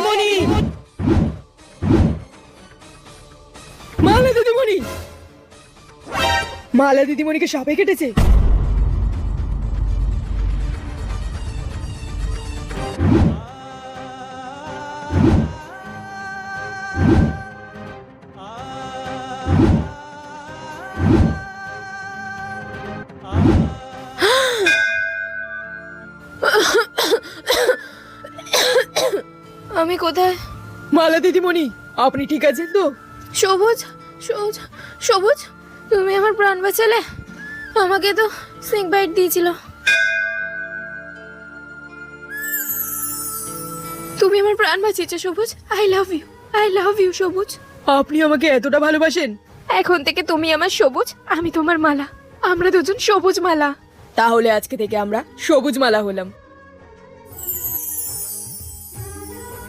দিদিমণি, মালা দিদিমণি, মালা দিদিমণিকে সাপে কেটেছে। আমি কোথায়? মালা দিদিমণি, আপনি ঠিক আছেন তো? সবুজ, সবুজ, সবুজ, তুমি আমার প্রাণ বাঁচালে। আমাকে তো স্নেক বাইট দিয়েছিল। তুমি আমার প্রাণ বাঁচিয়েছো Sabuj. I love you, I love you Sabuj. আপনি আমাকে এতটা ভালোবাসেন? এখন থেকে তুমি আমার সবুজ, আমি তোমার মালা। আমরা দুজন সবুজ মালা। তাহলে আজকে থেকে আমরা সবুজ মালা হলাম।